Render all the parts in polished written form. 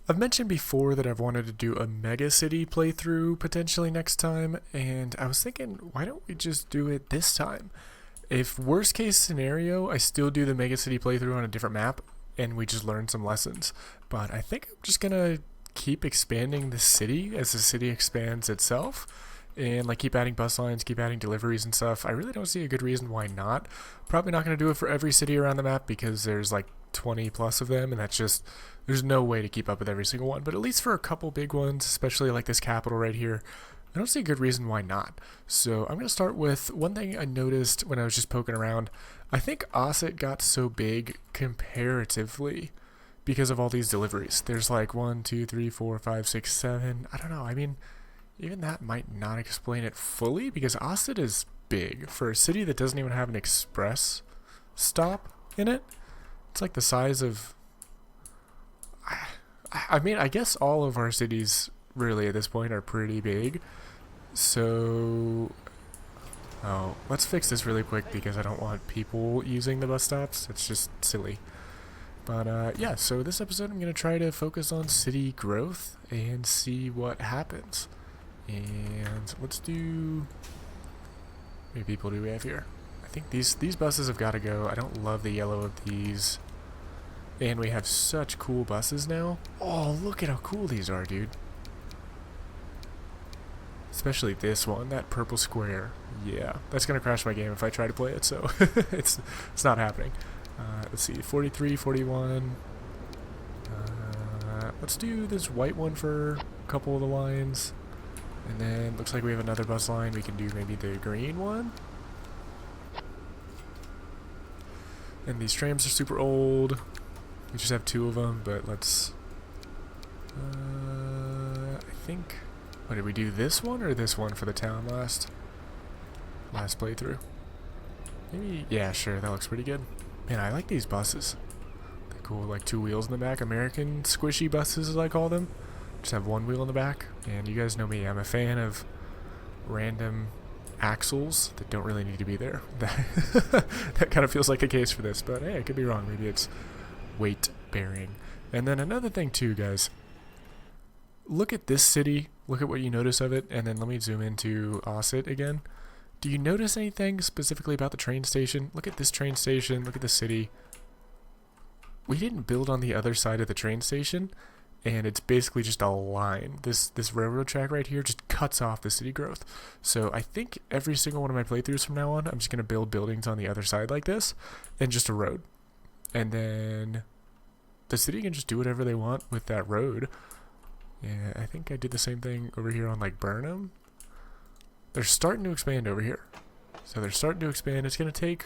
I've mentioned before that I've wanted to do a mega city playthrough potentially next time, and I was thinking, why don't we just do it this time? If worst case scenario, I still do the mega city playthrough on a different map, and we just learn some lessons. But I think I'm just gonna keep expanding the city as the city expands itself, and like keep adding bus lines, keep adding deliveries and stuff. I really don't see a good reason why not. Probably not gonna do it for every city around the map because there's like 20 plus of them, and that's just there's no way to keep up with every single one. But at least for a couple big ones, especially like this capital right here, I don't see a good reason why not. So I'm going to start with one thing I noticed when I was just poking around. I think Osset got so big comparatively because of all these deliveries. There's like 1, 2, 3, 4, 5, 6, 7. I don't know. I mean, even that might not explain it fully because Osset is big for a city that doesn't even have an express stop in it. It's like the size of. I mean, I guess all of our cities really at this point are pretty big. So, oh, let's fix this really quick because I don't want people using the bus stops. It's just silly. But yeah, so this episode I'm going to try to focus on city growth and see what happens. And let's do. How many people do we have here? I think these buses have got to go. I don't love the yellow of these. And we have such cool buses now. Oh, look at how cool these are, dude. Especially this one, that purple square. Yeah, that's going to crash my game if I try to play it, so it's not happening. Let's see, 43, 41. Let's do this white one for a couple of the lines. And then looks like we have another bus line. We can do maybe the green one. And these trams are super old. We just have 2 of them, but let's. I think. What did we do? This one or this one for the town last playthrough? Maybe. Yeah, sure. That looks pretty good. Man, I like these buses. They're cool, like 2 wheels in the back. American squishy buses, as I call them. Just have 1 wheel in the back. And you guys know me. I'm a fan of random axles that don't really need to be there. That kind of feels like a case for this, but hey, I could be wrong. Maybe it's weight bearing. And then another thing too, guys, look at this city, look at what you notice of it, and then let me zoom into Osset again. Do you notice anything specifically about the train station? Look at this train station, look at the city. We didn't build on the other side of the train station, and it's basically just a line. This railroad track right here just cuts off the city growth. So I think every single one of my playthroughs from now on, I'm just going to build buildings on the other side like this, and just a road. And then the city can just do whatever they want with that road. Yeah, I think I did the same thing over here on like Burnham. They're starting to expand over here. So they're starting to expand. It's going to take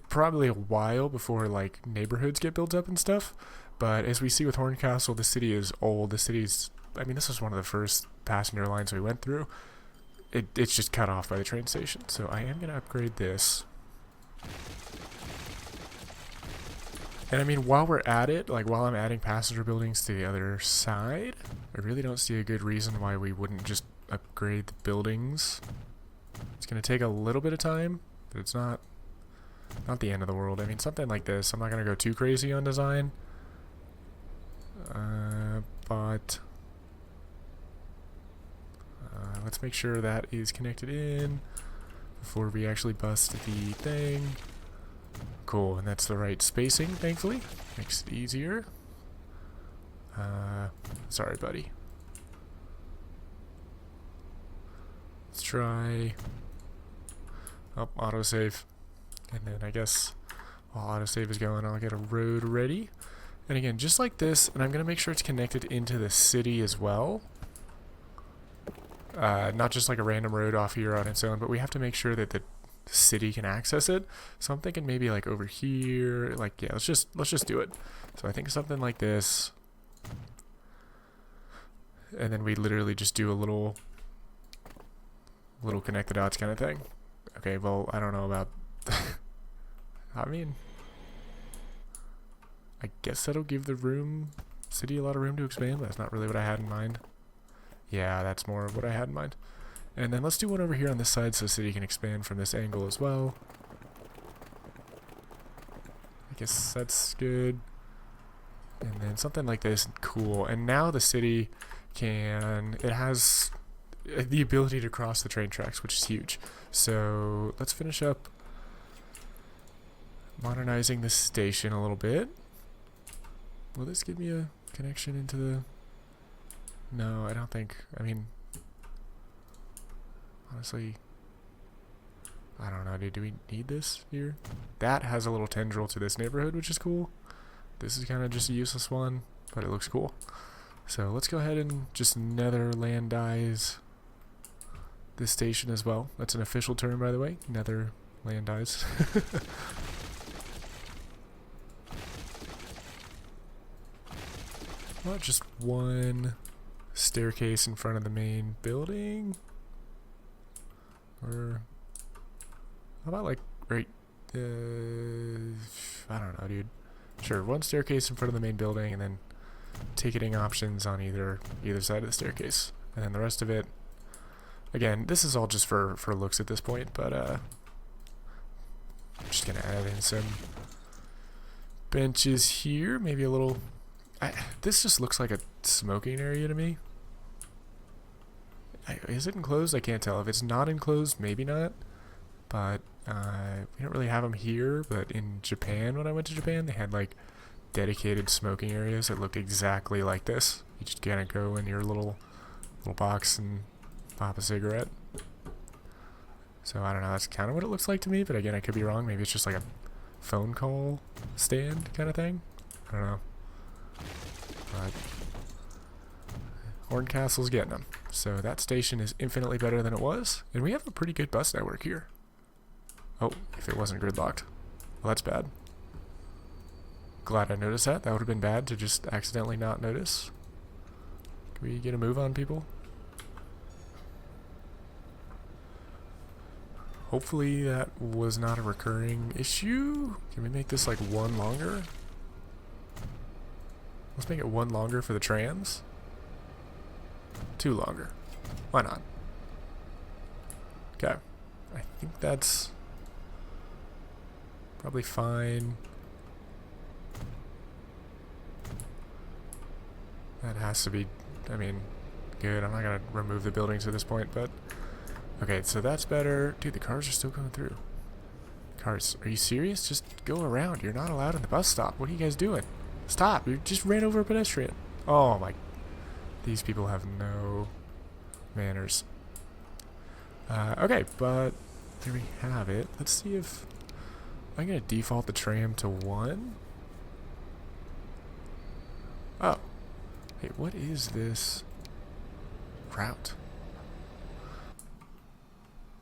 probably a while before like neighborhoods get built up and stuff. But as we see with Horncastle, the city is old. The city's, I mean, this was one of the first passenger lines we went through. It's just cut off by the train station. So I am going to upgrade this. And I mean, while we're at it, like while I'm adding passenger buildings to the other side, I really don't see a good reason why we wouldn't just upgrade the buildings. It's going to take a little bit of time, but it's not the end of the world. I mean, something like this, I'm not going to go too crazy on design. But let's make sure that is connected in before we actually bust the thing. Cool, and that's the right spacing, thankfully. Makes it easier. Sorry, buddy. Let's try. Oh, autosave. And then I guess while autosave is going, I'll get a road ready. And again, just like this, and I'm going to make sure it's connected into the city as well. Not just like a random road off here on its own, but we have to make sure that the city can access it. So I'm thinking maybe like over here, like yeah, let's just do it. So I think something like this, and then we literally just do a little connect the dots kind of thing. Okay, well I don't know about. I mean, I guess that'll give the city a lot of room to expand, but that's not really what I had in mind. Yeah, that's more of what I had in mind. And then let's do one over here on this side so the city can expand from this angle as well. I guess that's good. And then something like this, cool. And now the city it has the ability to cross the train tracks, which is huge. So let's finish up modernizing the station a little bit. Will this give me a connection into the... No, I don't think... I mean... Honestly... I don't know, dude. Do we need this here? That has a little tendril to this neighborhood, which is cool. This is kind of just a useless one, but it looks cool. So let's go ahead and just netherlandize this station as well. That's an official term, by the way. Netherlandize. Well, just one staircase in front of the main building. Or how about like right? I don't know, dude. Sure, one staircase in front of the main building, and then ticketing options on either side of the staircase, and then the rest of it. Again, this is all just for looks at this point, but I'm just gonna add in some benches here, maybe a little. This just looks like a smoking area to me. Is it enclosed? I can't tell. If it's not enclosed, maybe not. But we don't really have them here. But in Japan, when I went to Japan, they had like dedicated smoking areas that looked exactly like this. You just kind of go in your little box and pop a cigarette. So I don't know. That's kind of what it looks like to me. But again, I could be wrong. Maybe it's just like a phone call stand kind of thing. I don't know. But Horncastle's getting them. So that station is infinitely better than it was. And we have a pretty good bus network here. Oh, if it wasn't gridlocked. Well, that's bad. Glad I noticed that. That would have been bad to just accidentally not notice. Can we get a move on, people? Hopefully that was not a recurring issue. Can we make this like one longer? Let's make it one longer for the trams. Two longer. Why not? Okay. I think that's probably fine. That has to be, I mean, good. I'm not going to remove the buildings at this point, but... Okay, so that's better. Dude, the cars are still going through. Cars, are you serious? Just go around. You're not allowed in the bus stop. What are you guys doing? Stop. You just ran over a pedestrian. Oh my... These people have no manners. Okay, but there we have it. Let's see if... I'm going to default the tram to 1. Oh. Hey, what is this route?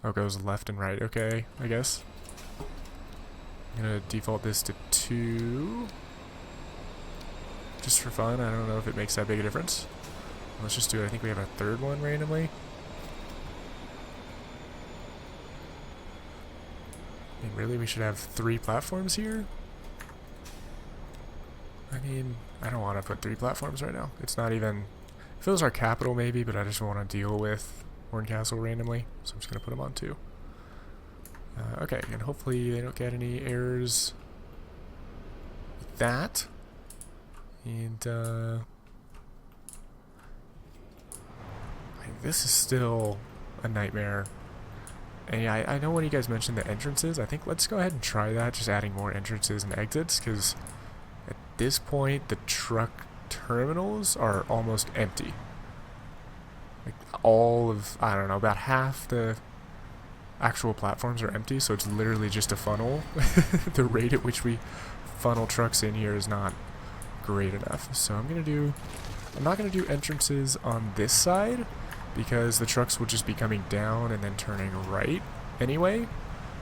Oh, it goes left and right. Okay, I guess. I'm going to default this to 2. Just for fun. I don't know if it makes that big a difference. Let's just do it. I think we have a third one randomly. I mean, really, we should have 3 platforms here? I mean, I don't want to put 3 platforms right now. It's not even... If it was our capital, maybe, but I just want to deal with Horncastle randomly. So I'm just going to put them on 2. Okay, and hopefully they don't get any errors with that. And, this is still a nightmare. And yeah, I know when you guys mentioned the entrances, I think let's go ahead and try that, just adding more entrances and exits, because at this point, the truck terminals are almost empty. Like all of, I don't know, about half the actual platforms are empty, so it's literally just a funnel. The rate at which we funnel trucks in here is not great enough. So I'm not going to do entrances on this side, because the trucks will just be coming down and then turning right anyway.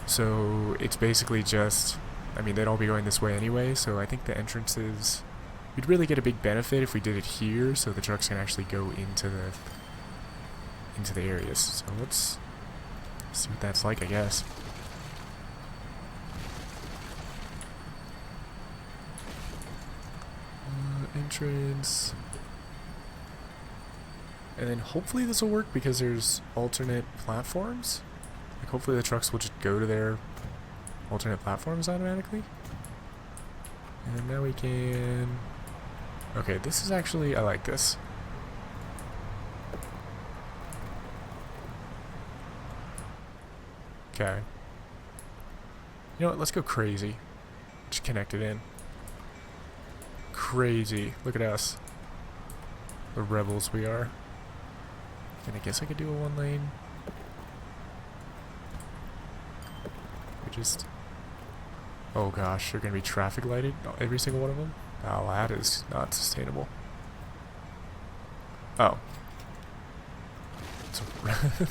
So it's basically just, I mean, they'd all be going this way anyway, so I think the entrances, we'd really get a big benefit if we did it here, so the trucks can actually go into the areas. So let's see what that's like, I guess. Entrance. And then hopefully this will work because there's alternate platforms. Like hopefully the trucks will just go to their alternate platforms automatically. And now we can Okay, this is actually, I like this. Okay. You know what, let's go crazy. Just connect it in. Crazy. Look at us. The rebels we are. And I guess I could do a one lane. We just... Oh gosh, they're gonna be traffic lighted, every single one of them? Oh, that is not sustainable. Oh.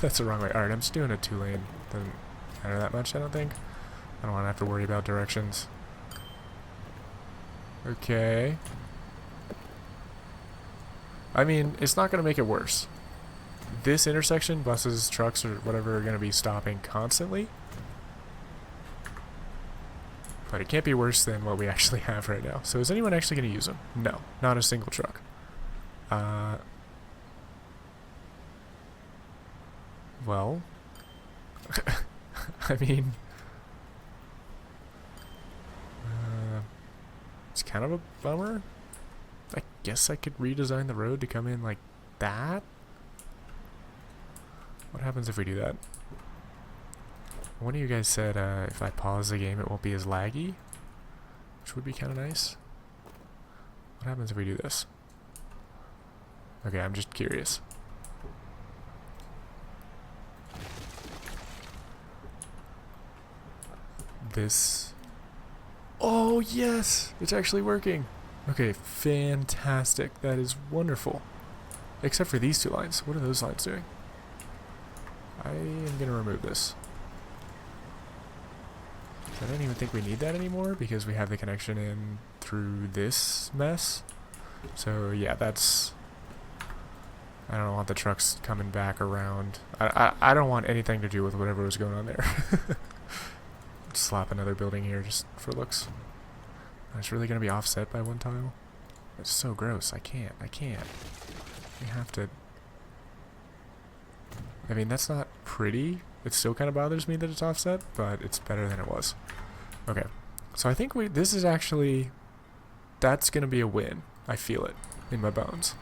That's the wrong way. Alright, I'm just doing a 2-lane. Doesn't matter that much, I don't think. I don't want to have to worry about directions. Okay. I mean, it's not going to make it worse. This intersection, buses, trucks, or whatever are going to be stopping constantly. But it can't be worse than what we actually have right now. So is anyone actually going to use them? No, not a single truck. Well, I mean, it's kind of a bummer. I guess I could redesign the road to come in like that. What happens if we do that? One of you guys said if I pause the game it won't be as laggy, which would be kind of nice. What happens if we do this? Okay, I'm just curious. This... Oh yes! It's actually working! Okay, fantastic. That is wonderful. Except for these two lines. What are those lines doing? I am going to remove this. I don't even think we need that anymore because we have the connection in through this mess. So yeah, that's... I don't want the trucks coming back around. I don't want anything to do with whatever was going on there. Slap another building here just for looks. It's really going to be offset by one tile. It's so gross. I can't. We have to... I mean, that's not pretty. It still kind of bothers me that it's offset, but it's better than it was. Okay. So I think this is actually... That's going to be a win. I feel it in my bones.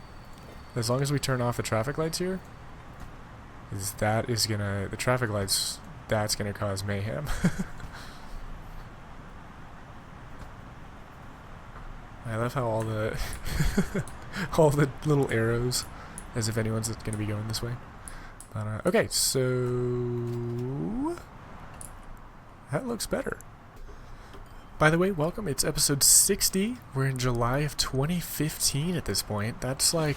As long as we turn off the traffic lights here, that is going to... The traffic lights, that's going to cause mayhem. I love how all the all the little arrows, as if anyone's going to be going this way. But, okay, so that looks better. By the way, welcome. It's episode 60. We're in July of 2015 at this point. That's like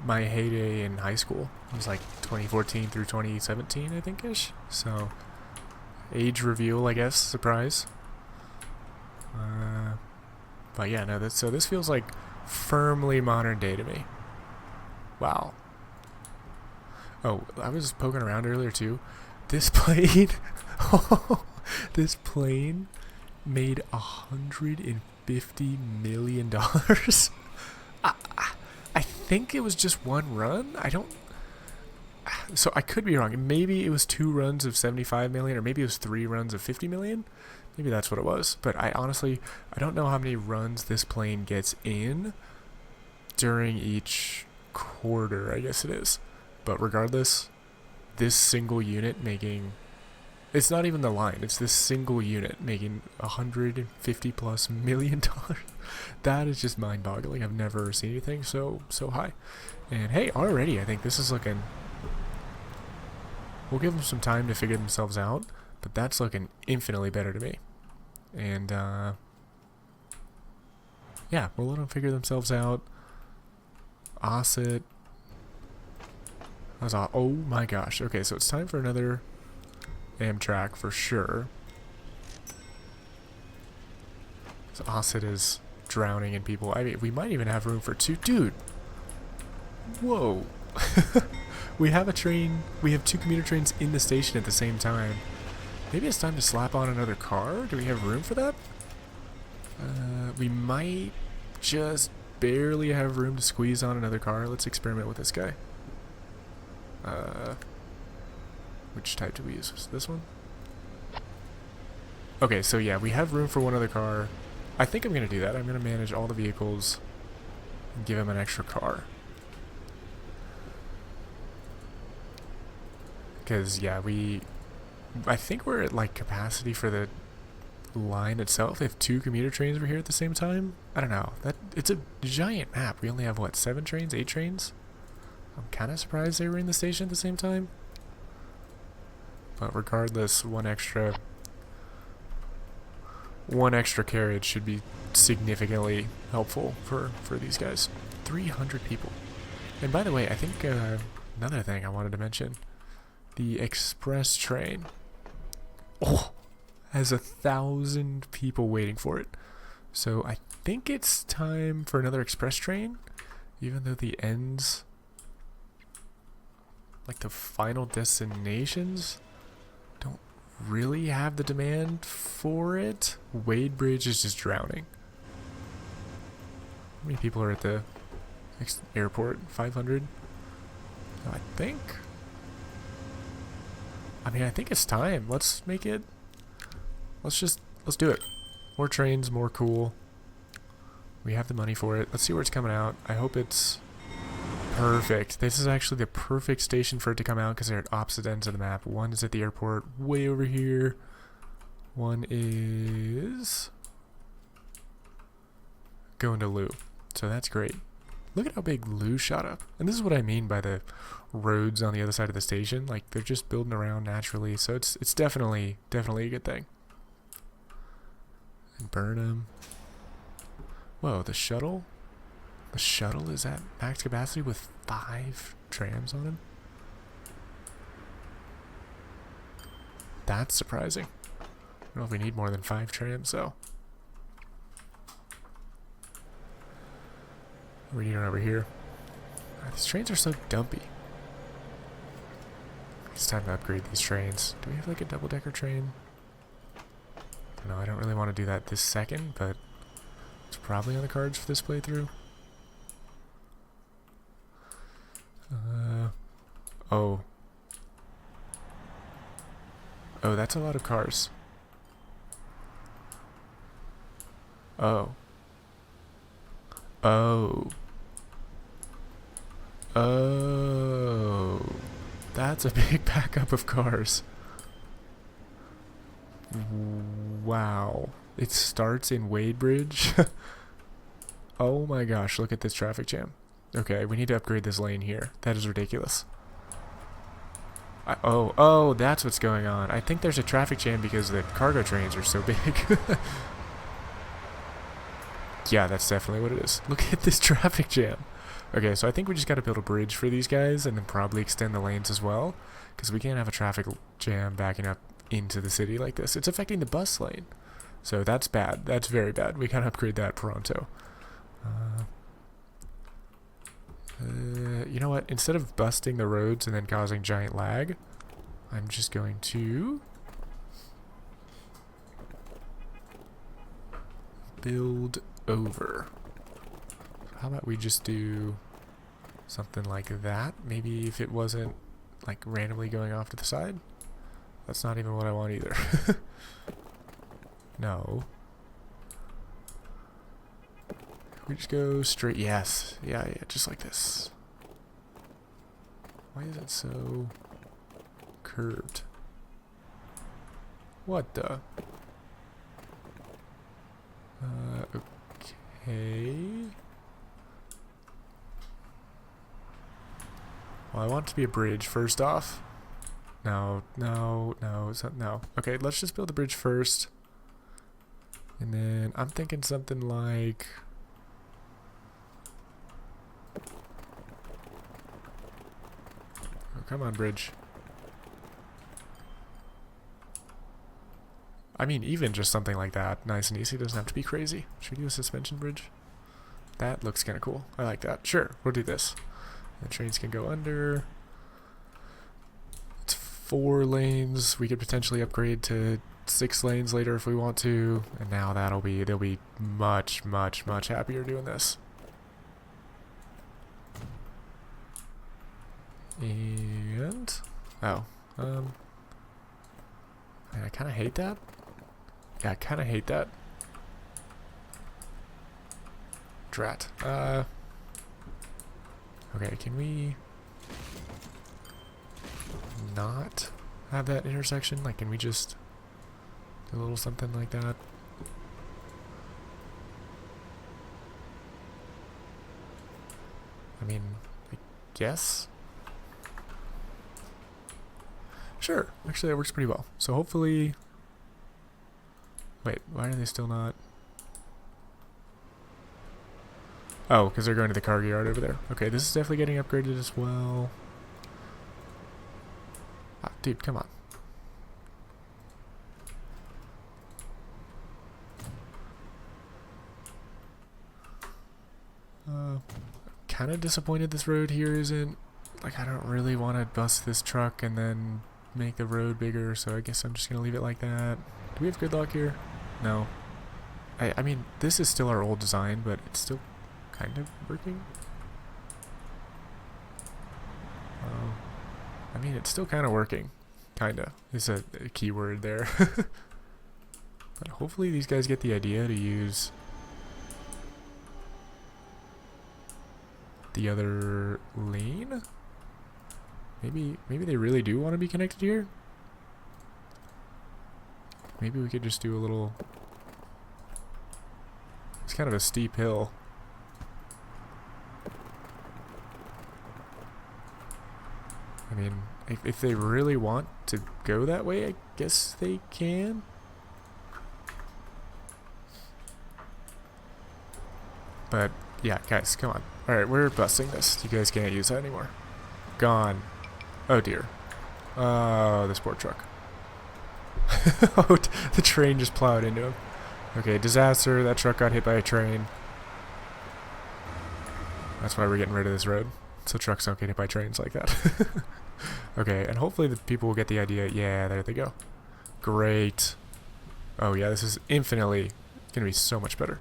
my heyday in high school. It was like 2014 through 2017, I think-ish. So, age reveal, I guess. Surprise. But yeah, no, so this feels like firmly modern day to me. Wow. Oh, I was poking around earlier too. This plane, this plane made $150 million. I think it was just one run. So I could be wrong. Maybe it was 2 runs of 75 million, or maybe it was 3 runs of 50 million. Maybe that's what it was. But I don't know how many runs this plane gets in during each quarter, I guess it is. But regardless, this single unit making... It's not even the line. It's this single unit making $150+ million. That is just mind-boggling. I've never seen anything so high. And hey, already I think this is looking... We'll give them some time to figure themselves out. But that's looking infinitely better to me. And, yeah, we'll let them figure themselves out. Osset. Oh my gosh. Okay, so it's time for another Amtrak for sure. So Osset is drowning in people. I mean, we might even have room for 2. Dude! Whoa! We have a train. We have 2 commuter trains in the station at the same time. Maybe it's time to slap on another car? Do we have room for that? We might just barely have room to squeeze on another car. Let's experiment with this guy. Which type do we use? This one? Okay, so yeah, we have room for one other car. I think I'm going to do that. I'm going to manage all the vehicles and give him an extra car. Because, yeah, I think we're at, like, capacity for the line itself. If 2 commuter trains were here at the same time, I don't know. It's a giant map. We only have, what, 7 trains? 8 trains? I'm kind of surprised they were in the station at the same time. But regardless, one extra carriage should be significantly helpful for these guys. 300 people. And by the way, I think another thing I wanted to mention, the express train has 1,000 people waiting for it. So I think it's time for another express train, even though the ends, like the final destinations, don't really have the demand for it. Wade Bridge is just drowning. How many people are at the airport? 500? I think it's time. Let's make it. Let's do it. More trains, more cool. We have the money for it. Let's see where it's coming out. I hope it's perfect. This is actually the perfect station for it to come out because they're at opposite ends of the map. One is at the airport way over here. One is going to Lou. So that's great. Look at how big Lou shot up. And this is what I mean by the roads on the other side of the station. Like, they're just building around naturally. So it's definitely a good thing. And Burnham. Whoa, the shuttle? The shuttle is at max capacity with 5 trams on him? That's surprising. I don't know if we need more than 5 trams, though. What are we doing over here? These trains are so dumpy. It's time to upgrade these trains. Do we have like a double-decker train? No, I don't really want to do that this second, but it's probably on the cards for this playthrough. Oh. Oh, that's a lot of cars. Oh. Oh. Oh. That's a big backup of cars. Wow. It starts in Wade Bridge. Oh my gosh, look at this traffic jam. Okay, we need to upgrade this lane here. That is ridiculous. Oh, that's what's going on. I think there's a traffic jam because the cargo trains are so big. Yeah, that's definitely what it is. Look at this traffic jam. Okay, so I think we just got to build a bridge for these guys and then probably extend the lanes as well, because we can't have a traffic jam backing up into the city like this. It's affecting the bus lane. So that's bad. That's very bad. We gotta upgrade that pronto. You know what? Instead of busting the roads and then causing giant lag, I'm just going to build over. How about we just do something like that? Maybe if it wasn't like randomly going off to the side. That's not even what I want either. No. We just go straight. Yes. Yeah, just like this. Why is it so curved? What the? Okay. Well, I want it to be a bridge first off. No. Okay, let's just build the bridge first. And then I'm thinking something like... Oh, come on, bridge. I mean, even just something like that. Nice and easy. Doesn't have to be crazy. Should we do a suspension bridge? That looks kind of cool. I like that. Sure, we'll do this. The trains can go under. It's 4 lanes. We could potentially upgrade to 6 lanes later if we want to. And now they'll be much happier doing this. And I kind of hate that. Yeah, I kind of hate that. Drat. Okay, can we not have that intersection? Like, can we just do a little something like that? I mean, I guess. Sure, actually that works pretty well. So hopefully... Wait, why are they still not... Oh, because they're going to the cargo yard over there. Okay, this is definitely getting upgraded as well. Ah, dude, come on. Kind of disappointed this road here isn't... Like, I don't really want to bust this truck and then make the road bigger, so I guess I'm just going to leave it like that. Do we have good luck here? No. I mean, this is still our old design, but it's still kind of working. I mean, it's still kind of working. Kinda. Is a key word there. But hopefully these guys get the idea to use the other lane? Maybe they really do want to be connected here? Maybe we could just do a little... It's kind of a steep hill. I mean, if they really want to go that way, I guess they can. But, yeah, guys, come on. Alright, we're busting this. You guys can't use that anymore. Gone. Oh, dear. Oh, this poor truck. Oh, the train just plowed into him. Okay, disaster. That truck got hit by a train. That's why we're getting rid of this road. So trucks don't get hit by trains like that. Okay, and hopefully the people will get the idea. Yeah, there they go. Great. Oh, yeah, this is infinitely going to be so much better.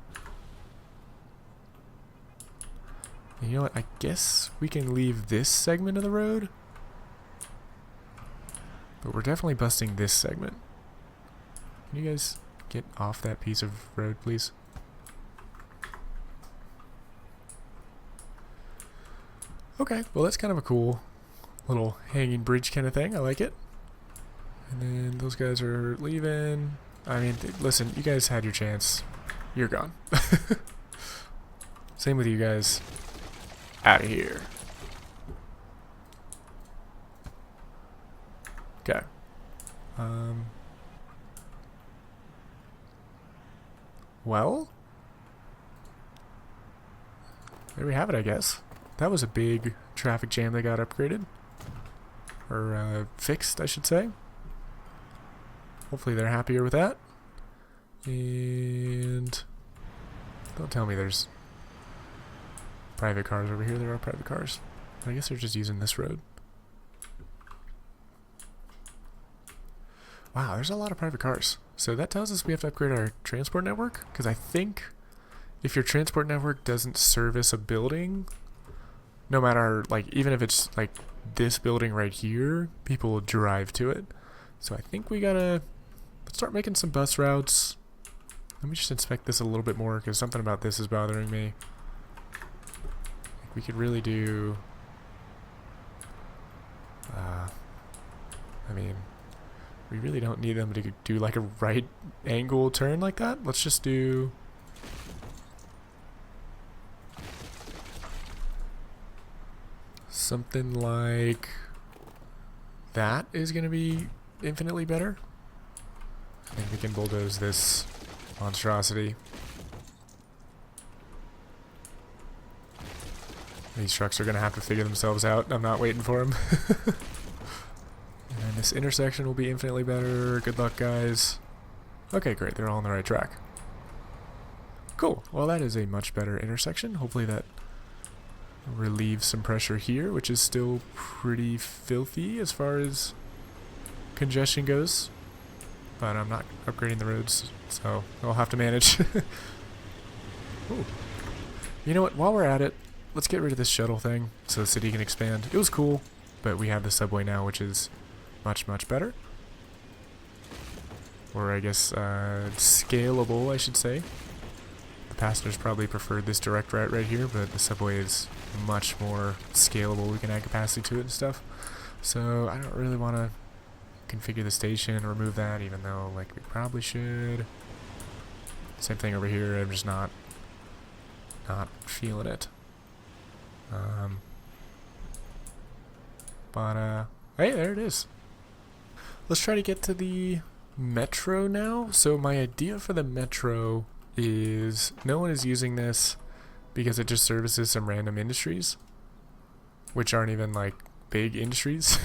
And you know what? I guess we can leave this segment of the road. But we're definitely busting this segment. Can you guys get off that piece of road, please? Okay, well that's kind of a cool little hanging bridge kind of thing. I like it. And then those guys are leaving. I mean, listen, you guys had your chance. You're gone. Same with you guys. Out of here. Okay. Well, there we have it, I guess. That was a big traffic jam that got upgraded. Or fixed, I should say. Hopefully they're happier with that. And don't tell me there's private cars over here. There are private cars. I guess they're just using this road. Wow, there's a lot of private cars. So that tells us we have to upgrade our transport network. Because I think if your transport network doesn't service a building, no matter, like, even if it's like this building right here, people will drive to it. So I think we gotta start making some bus routes. Let me just inspect this a little bit more because something about this is bothering me. We could really do... I mean, we really don't need them to do like a right angle turn like that. Let's just do... something like... that is going to be infinitely better. I think we can bulldoze this monstrosity. These trucks are going to have to figure themselves out. I'm not waiting for them. And this intersection will be infinitely better. Good luck, guys. Okay, great. They're all on the right track. Cool. Well, that is a much better intersection. Hopefully that relieves some pressure here, which is still pretty filthy as far as congestion goes. But I'm not upgrading the roads, so I'll have to manage. Ooh. You know what? While we're at it, let's get rid of this shuttle thing so the city can expand. It was cool, but we have the subway now, which is much, much better. Or I guess scalable, I should say. The passengers probably preferred this direct route right here, but the subway is much more scalable. We can add capacity to it and stuff. So I don't really want to configure the station and remove that, even though like we probably should. Same thing over here. I'm just not feeling it. Hey, there it is. Let's try to get to the metro now. So my idea for the metro is no one is using this because it just services some random industries, which aren't even like big industries.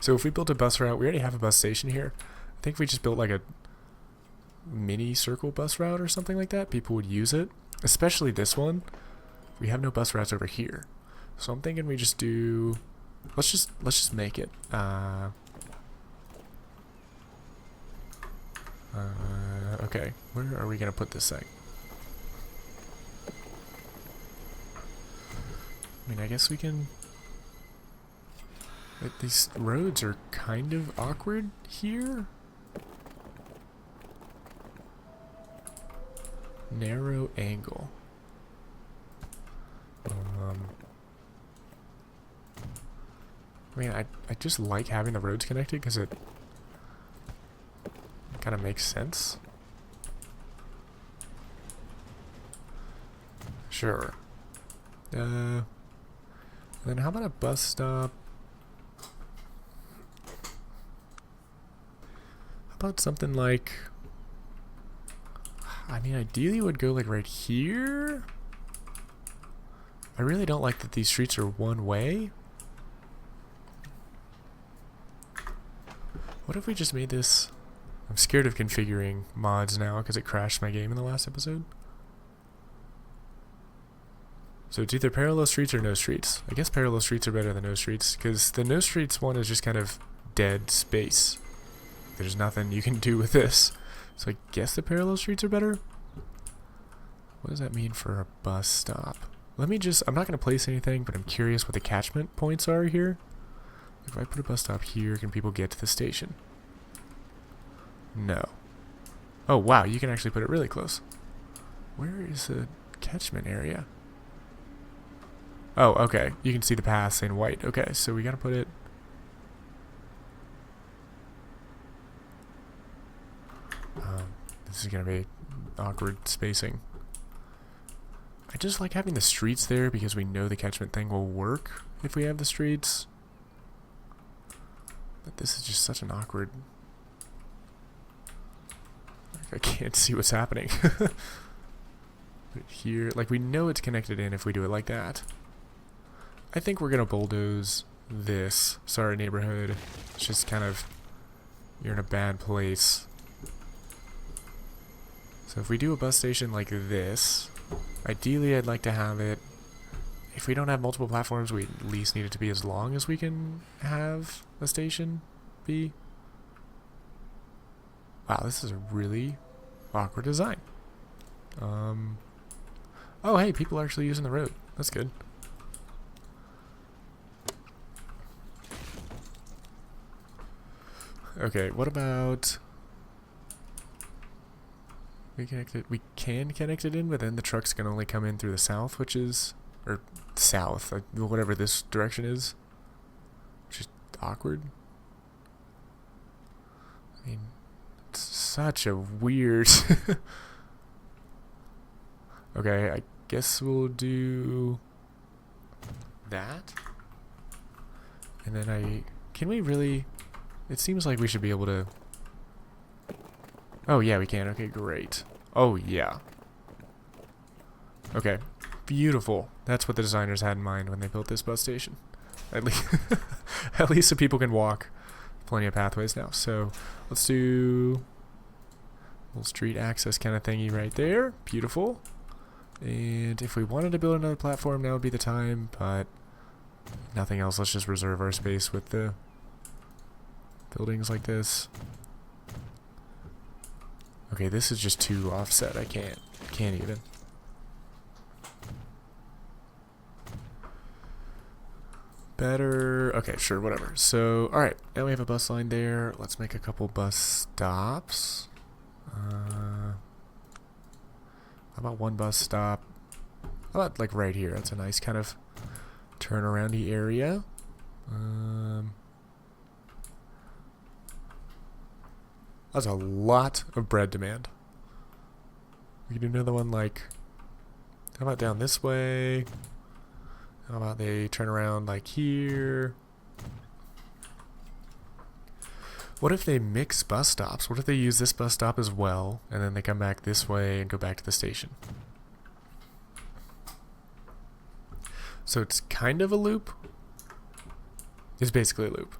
So if we built a bus route, we already have a bus station here. I think if we just built like a mini circle bus route or something like that, people would use it, especially this one. We have no bus routes over here, so I'm thinking we just do, let's just make it okay, where are we gonna put this thing? I mean, I guess we can. These roads are kind of awkward here. Narrow angle. I mean, I just like having the roads connected because it kind of makes sense. Sure. Then how about a bus stop? How about something like, I mean, ideally it would go like right here. I really don't like that these streets are one way. What if we just made this? I'm scared of configuring mods now because it crashed my game in the last episode. So it's either parallel streets or no streets. I guess parallel streets are better than no streets because the no streets one is just kind of dead space. There's nothing you can do with this. So I guess the parallel streets are better. What does that mean for a bus stop? Let me just, I'm not going to place anything, but I'm curious what the catchment points are here. If I put a bus stop here, can people get to the station? No. Oh wow, you can actually put it really close. Where is the catchment area? Oh, okay. You can see the paths in white. Okay, so we gotta put it. This is gonna be awkward spacing. I just like having the streets there because we know the catchment thing will work if we have the streets. But this is just such an awkward. I can't see what's happening. But here, like we know it's connected in if we do it like that. I think we're gonna bulldoze this. Sorry, neighborhood. It's just kind of, you're in a bad place. So if we do a bus station like this, ideally I'd like to have it, if we don't have multiple platforms, we at least need it to be as long as we can have a station be. Wow, this is a really awkward design. Oh hey, people are actually using the road. That's good. Okay, what about we can connect it in, but then the trucks can only come in through the south, which is, or south, whatever this direction is, which is awkward. I mean, it's such a weird. Okay, I guess we'll do that. And then can we really, it seems like we should be able to, oh yeah, we can. Okay, great. Oh yeah. Okay, beautiful. That's what the designers had in mind when they built this bus station. At least, at least so people can walk. Plenty of pathways now. So let's do a little street access kind of thingy right there. Beautiful. And if we wanted to build another platform, now would be the time. But nothing else. Let's just reserve our space with the buildings like this. Okay, this is just too offset. I can't even. Better. Okay, sure, whatever. So, alright, now we have a bus line there. Let's make a couple bus stops. How about one bus stop? How about like right here? That's a nice kind of turnaroundy area. That's a lot of bread demand. We can do another one like, how about down this way? How about they turn around like here? What if they mix bus stops? What if they use this bus stop as well, and then they come back this way and go back to the station? So it's kind of a loop. It's basically a loop.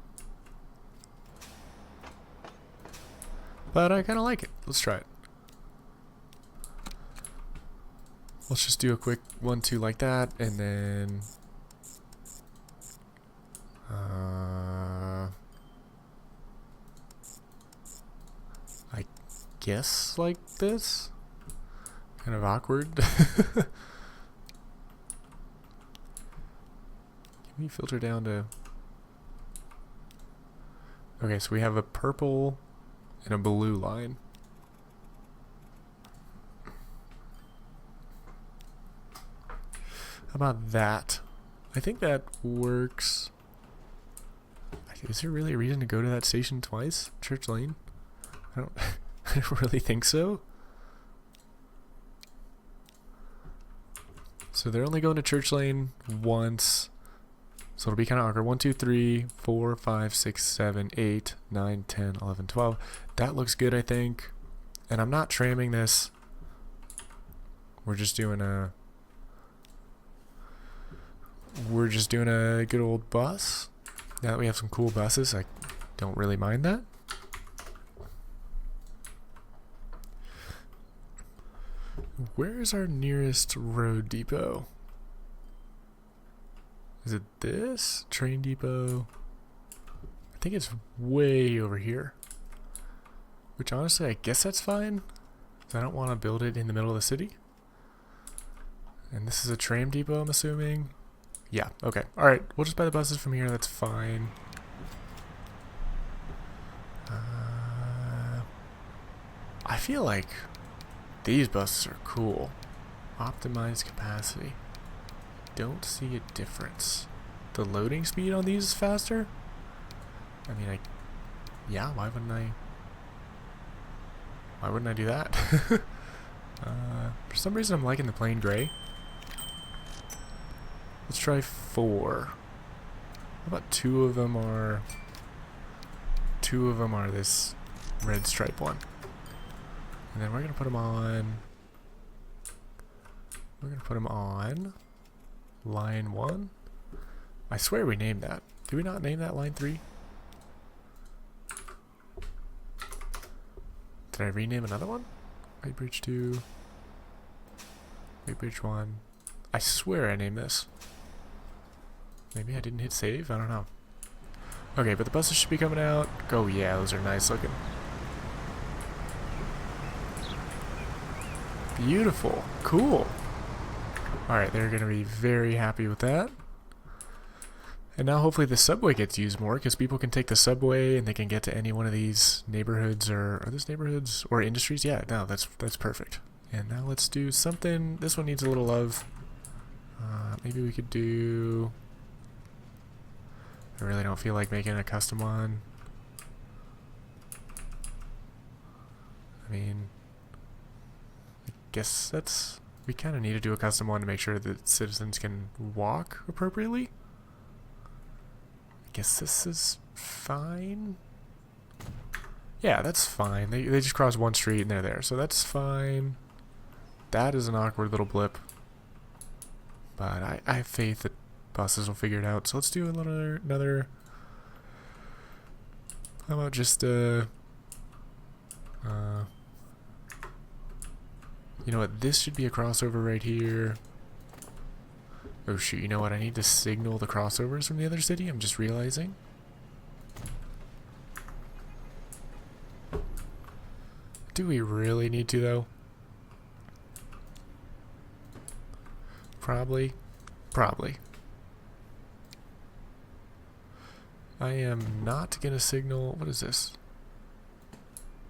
But I kind of like it. Let's try it. Let's just do a quick 1-2 like that, and then I guess like this. Kind of awkward. Can we filter down to... Okay, so we have a purple and a blue line. How about that? I think that works. Is there really a reason to go to that station twice? Church Lane? I don't really think so. So they're only going to Church Lane once. So it'll be kind of awkward. 1, 2, 3, 4, 5, 6, 7, 8, 9, 10, 11, 12. That looks good, I think. And I'm not tramming this. We're just doing a good old bus. Now that we have some cool buses, I don't really mind that. Where's our nearest road depot? Is it this? Train depot? I think it's way over here. Which honestly, I guess that's fine. I don't want to build it in the middle of the city. And this is a tram depot, I'm assuming. Yeah, okay. Alright, we'll just buy the buses from here, that's fine. I feel like these buses are cool. Optimized capacity. Don't see a difference. The loading speed on these is faster? I mean, yeah, why wouldn't I do that? For some reason I'm liking the plain gray. Let's try 4. How about two of them are this red stripe one. And then we're gonna put them on line 1. I swear we named that. Did we not name that line 3? Did I rename another one? White Bridge 2. White Bridge 1. I swear I named this. Maybe I didn't hit save? I don't know. Okay, but the buses should be coming out. Oh yeah, those are nice looking. Beautiful. Cool. Alright, they're going to be very happy with that. And now hopefully the subway gets used more, because people can take the subway and they can get to any one of these neighborhoods, or are these neighborhoods or industries? Yeah, no, that's perfect. And now let's do something. This one needs a little love. Maybe we could do... I really don't feel like making a custom one. I mean, I guess that's... We kind of need to do a custom one to make sure that citizens can walk appropriately. I guess this is fine. Yeah, that's fine. They just cross one street and they're there, so that's fine. That is an awkward little blip. But I have faith that buses will figure it out. So let's do another. How about just you know what? This should be a crossover right here. Oh shoot! You know what? I need to signal the crossovers from the other city. I'm just realizing. Do we really need to though? Probably. I am not going to signal... What is this?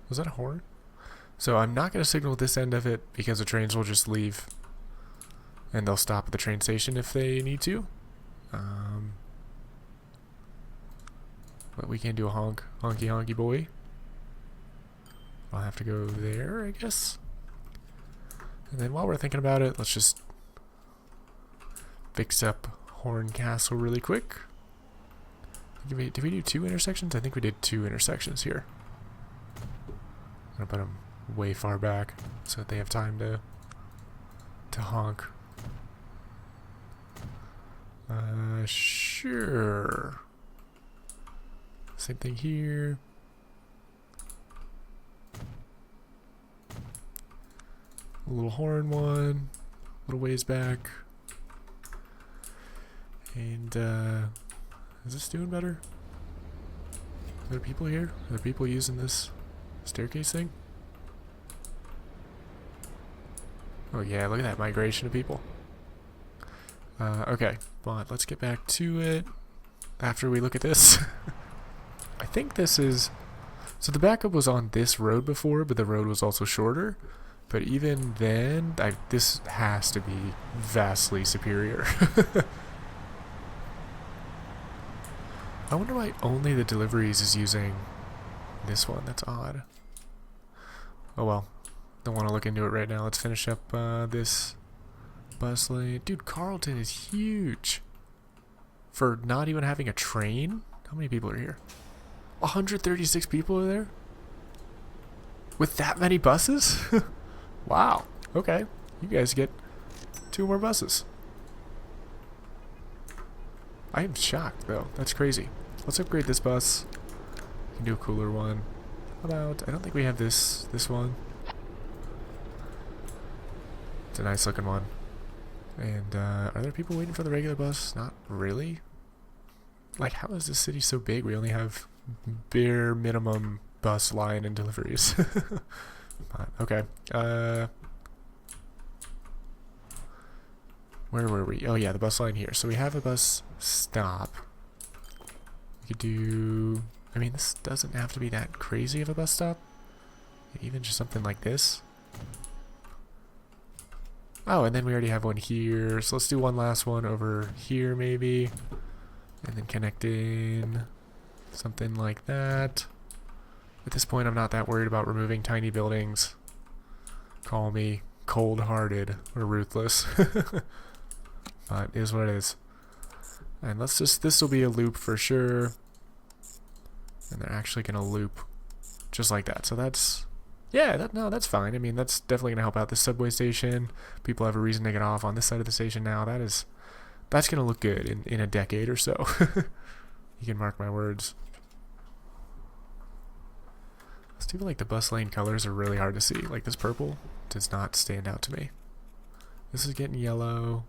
Was that a horn? So I'm not going to signal this end of it because the trains will just leave. And they'll stop at the train station if they need to. But we can do a honky honky boy. I'll have to go there, I guess. And then while we're thinking about it, let's just fix up Horncastle really quick. Did we do 2 intersections? I think we did 2 intersections here. I'm gonna put them way far back so that they have time to honk. Sure. Same thing here. A little horn one, a little ways back. And, is this doing better? Are there people here? Are there people using this staircase thing? Oh yeah, look at that migration of people. Okay, but let's get back to it after we look at this. I think this is... So the backup was on this road before, but the road was also shorter. But even then, this has to be vastly superior. I wonder why only the deliveries is using this one. That's odd. Oh well. Don't want to look into it right now. Let's finish up this bus lane. Dude, Carlton is huge. For not even having a train? How many people are here? 136 people are there? With that many buses? Wow. Okay. You guys get 2 more buses. I am shocked, though. That's crazy. Let's upgrade this bus. We can do a cooler one. How about... I don't think we have this one. It's a nice looking one. And, are there people waiting for the regular bus? Not really. Like, how is this city so big? We only have bare minimum bus line and deliveries. Okay. Where were we? Oh yeah, the bus line here. So we have a bus stop. We could do... I mean, this doesn't have to be that crazy of a bus stop. Even just something like this. Oh, and then we already have one here. So let's do one last one over here maybe. And then connect in something like that. At this point, I'm not that worried about removing tiny buildings. Call me cold-hearted or ruthless. But it is what it is. And let's just... This will be a loop for sure. And they're actually going to loop just like that. So that's... Yeah, that's fine. I mean, that's definitely going to help out this subway station. People have a reason to get off on this side of the station now. That's going to look good in a decade or so. You can mark my words. I still feel like the bus lane colors are really hard to see. Like this purple does not stand out to me. This is getting yellow.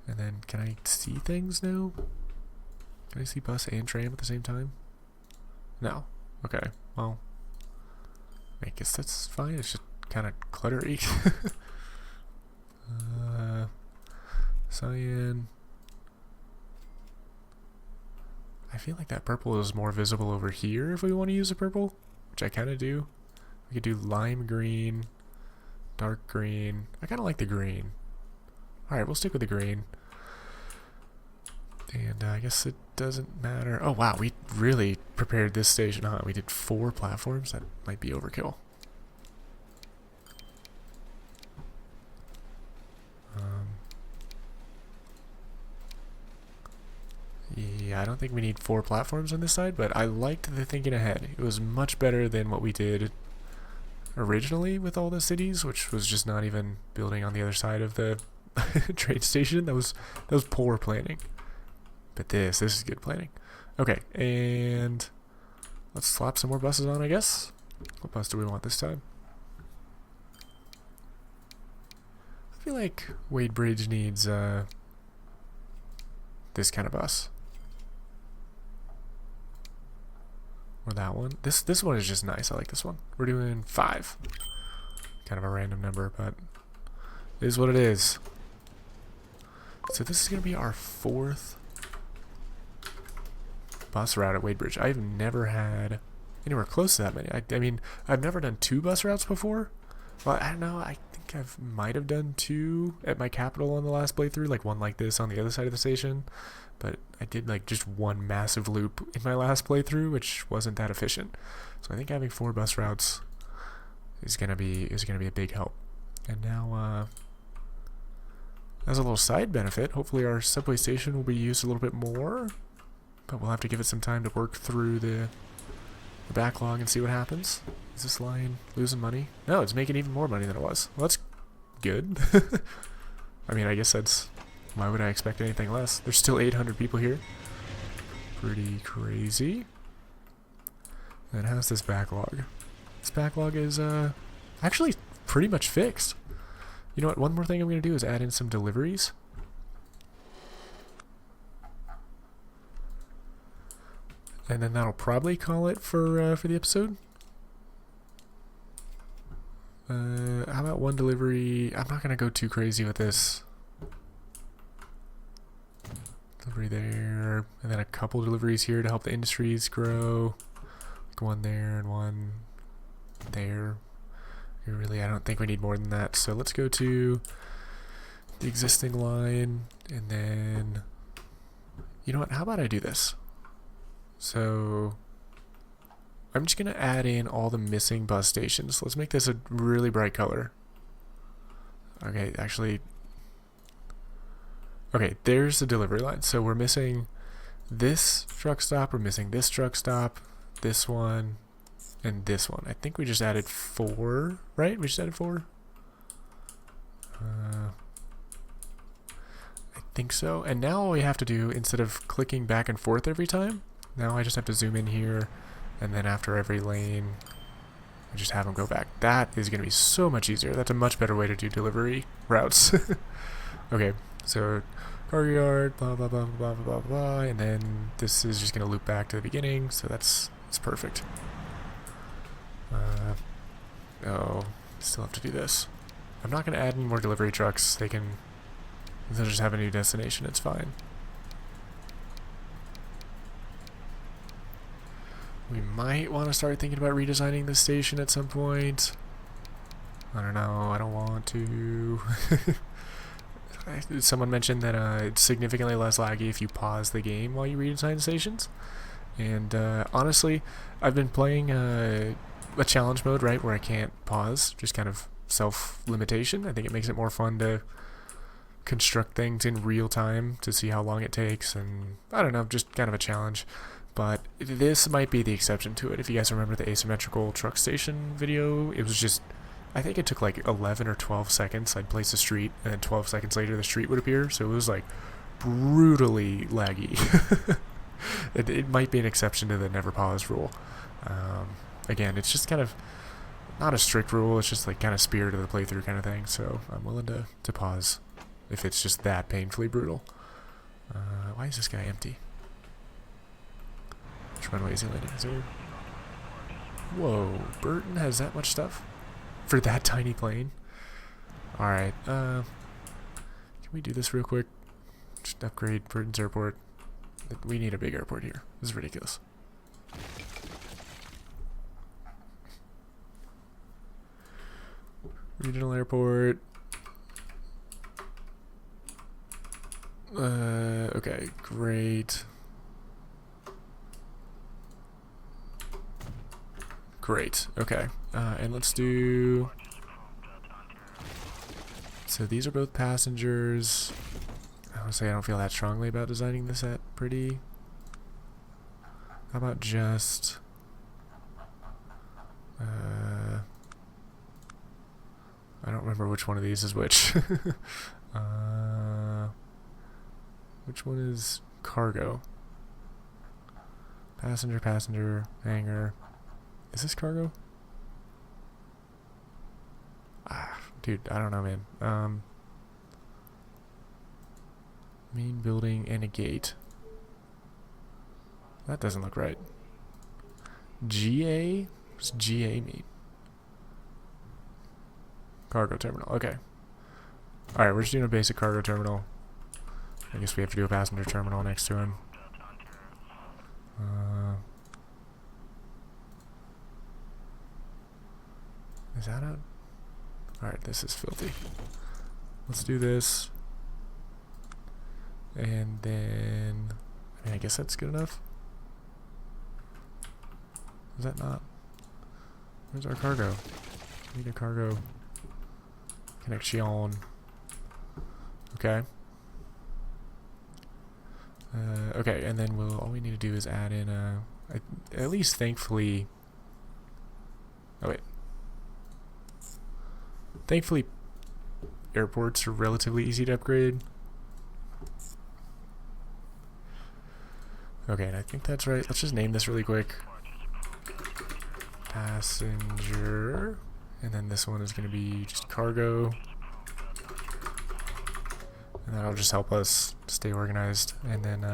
And then, can I see things now? Can I see bus and tram at the same time? No. Okay, well, I guess that's fine. It's just kind of cluttery. Cyan. I feel like that purple is more visible over here if we want to use a purple, which I kind of do. We could do lime green, dark green. I kind of like the green. Alright, we'll stick with the green. And I guess it doesn't matter. Oh wow, we really prepared this station, huh? We did 4 platforms? That might be overkill. Yeah, I don't think we need 4 platforms on this side, but I liked the thinking ahead. It was much better than what we did originally with all the cities, which was just not even building on the other side of the train station. That was poor planning. But this is good planning. Okay, and let's slap some more buses on, I guess. What bus do we want this time? I feel like Wade Bridge needs this kind of bus. Or that one. This one is just nice. I like this one. We're doing 5. Kind of a random number, but it is what it is. So this is going to be our 4th bus route at Wade Bridge. I've never had anywhere close to that many. I mean, I've never done 2 bus routes before. Well, I don't know. I think think I might have done 2 at my capital on the last playthrough, like one like this on the other side of the station, but I did like just one massive loop in my last playthrough, which wasn't that efficient. So I think having 4 bus routes is gonna be a big help. And now, as a little side benefit, hopefully our subway station will be used a little bit more, but we'll have to give it some time to work through the backlog and see what happens. Is this line losing money? No, it's making even more money than it was. Well, that's good. I mean, I guess that's... Why would I expect anything less? There's still 800 people here. Pretty crazy. And how's this backlog? This backlog is actually pretty much fixed. You know what? One more thing I'm going to do is add in some deliveries. And then that'll probably call it for the episode. How about one delivery? I'm not going to go too crazy with this. Delivery there, and then a couple deliveries here to help the industries grow. Like one there and one there. Really, I don't think we need more than that. So let's go to the existing line, and then, you know what? How about I do this? So I'm just going to add in all the missing bus stations. Let's make this a really bright color. Okay, actually... Okay, there's the delivery line. So we're missing this truck stop, we're missing this truck stop, this one, and this one. I think we just added 4, right? We just added 4? I think so. And now all we have to do, instead of clicking back and forth every time, now I just have to zoom in here, and then after every lane, I just have them go back. That is going to be so much easier. That's a much better way to do delivery routes. Okay, so cargo yard, blah, blah, blah, blah, blah, blah, blah, and then this is just going to loop back to the beginning, so that's perfect. Oh, still have to do this. I'm not going to add any more delivery trucks. They'll just have a new destination. It's fine. We might want to start thinking about redesigning this station at some point. I don't know. I don't want to. Someone mentioned that it's significantly less laggy if you pause the game while you redesign stations. And honestly, I've been playing a challenge mode, right, where I can't pause, just kind of self-limitation. I think it makes it more fun to construct things in real time to see how long it takes, and I don't know, just kind of a challenge. But this might be the exception to it. If you guys remember the asymmetrical truck station video, it was just, I think it took like 11 or 12 seconds. I'd place a street, and then 12 seconds later the street would appear, so it was like brutally laggy. It might be an exception to the never pause rule. Again, it's just kind of not a strict rule, it's just like kind of spirit of the playthrough kind of thing, so I'm willing to pause if it's just that painfully brutal. Why is this guy empty? Which runway is he landing? Is there... Whoa, Burton has that much stuff? For that tiny plane? Alright, can we do this real quick? Just upgrade Burton's airport. We need a big airport here. This is ridiculous. Regional airport. Okay, great. Great, okay. And let's do... So these are both passengers. Honestly, I don't feel that strongly about designing this at pretty. How about just... I don't remember which one of these is which. Which one is cargo? Passenger, passenger, hangar. Is this cargo? Dude, I don't know, man. Main building and a gate. That doesn't look right. GA? What's GA mean? Cargo terminal. Okay. Alright, we're just doing a basic cargo terminal. I guess we have to do a passenger terminal next to him. Is that a... Alright, this is filthy. Let's do this. And then... I mean, I guess that's good enough. Is that not? Where's our cargo? We need a cargo connection. Okay. Okay, and then all we need to do is add in at least thankfully... Oh wait. Thankfully, airports are relatively easy to upgrade. Okay, and I think that's right. Let's just name this really quick. Passenger. And then this one is going to be just cargo. And that'll just help us stay organized. And then,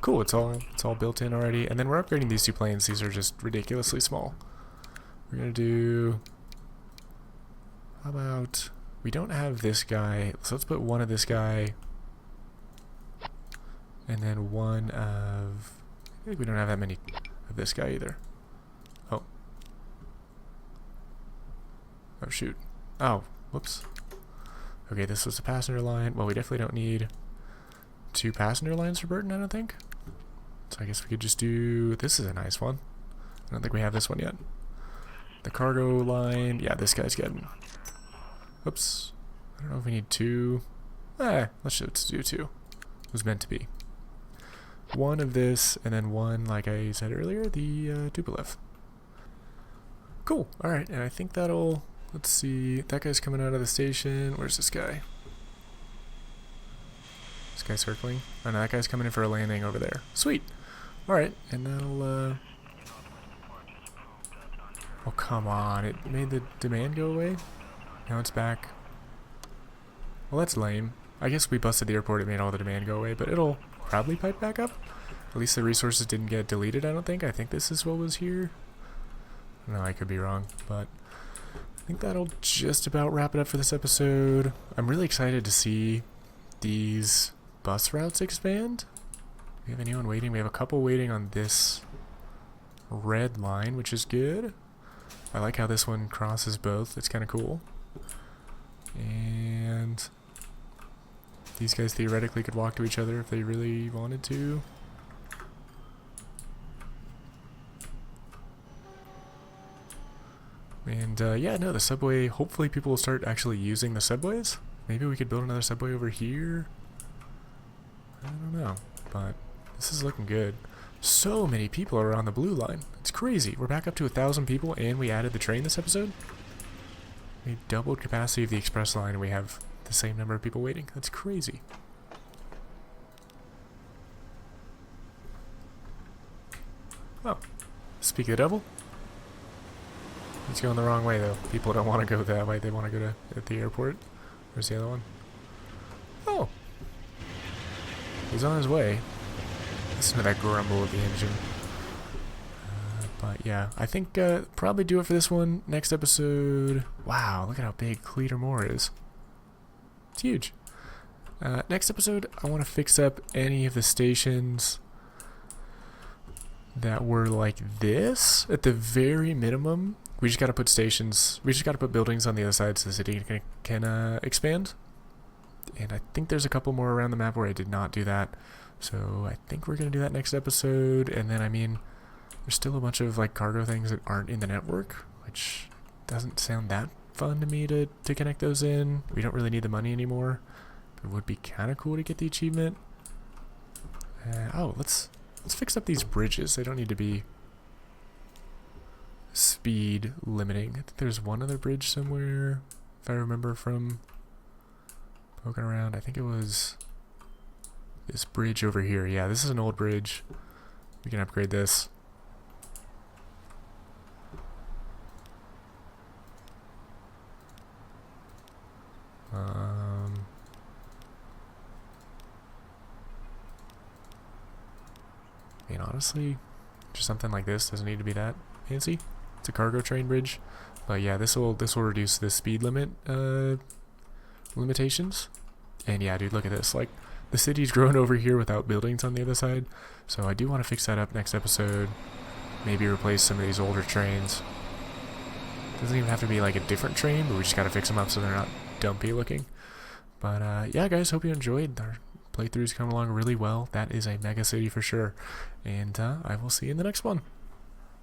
cool, it's all built in already. And then we're upgrading these two planes. These are just ridiculously small. We're going to do... How about... We don't have this guy, so let's put one of this guy. And then one of... I think we don't have that many of this guy either. Oh. Oh, shoot. Oh, whoops. Okay, this was the passenger line. Well, we definitely don't need 2 passenger lines for Burton, I don't think. So I guess we could just do... This is a nice one. I don't think we have this one yet. The cargo line... Yeah, this guy's getting... Oops. I don't know if we need 2. Let's do 2. It was meant to be. One of this, and then one, like I said earlier, the Tupolev. Cool. Alright, and I think that'll... Let's see. That guy's coming out of the station. Where's this guy? This guy's circling. Oh no, that guy's coming in for a landing over there. Sweet. Alright, and that'll... Oh, come on. It made the demand go away? Now it's back. Well, that's lame. I guess we busted the airport, it made all the demand go away, but it'll probably pipe back up. At least the resources didn't get deleted, I don't think. I think this is what was here. No, I could be wrong, but I think that'll just about wrap it up for this episode. I'm really excited to see these bus routes expand. We have anyone waiting? We have a couple waiting on this red line, which is good. I like how this one crosses both. It's kind of cool. And these guys theoretically could walk to each other if they really wanted to. And yeah, no, the subway, hopefully people will start actually using the subways. Maybe we could build another subway over here. I don't know, but this is looking good. So many people are on the blue line. It's crazy. We're back up to 1,000 people and we added the train this episode. We doubled capacity of the express line and we have the same number of people waiting. That's crazy. Oh, speak of the devil. He's going the wrong way though. People don't want to go that way. They want to go to the airport. Where's the other one? Oh, he's on his way. Listen to that grumble of the engine. But yeah, I think probably do it for this one. Next episode. Wow, look at how big Cleator Moor is. It's huge. Next episode, I want to fix up any of the stations that were like this. At the very minimum, we just got to put stations. We just got to put buildings on the other side so the city can expand. And I think there's a couple more around the map where I did not do that. So I think we're going to do that next episode. And then, I mean, there's still a bunch of like cargo things that aren't in the network, which doesn't sound that fun to me to connect those in. We don't really need the money anymore. But it would be kind of cool to get the achievement. Oh, let's fix up these bridges. They don't need to be speed limiting. I think there's one other bridge somewhere, if I remember from poking around. I think it was this bridge over here. Yeah, this is an old bridge. We can upgrade this. I mean, honestly, just something like this doesn't need to be that fancy. It's a cargo train bridge, but yeah, this will reduce the speed limit limitations. And yeah, dude, look at this. Like, the city's grown over here without buildings on the other side, so I do want to fix that up next episode. Maybe replace some of these older trains. Doesn't even have to be like a different train, but we just gotta fix them up so they're not dumpy looking. But yeah, guys, hope you enjoyed. Our playthrough's come along really well. That is a mega city for sure. And I will see you in the next one.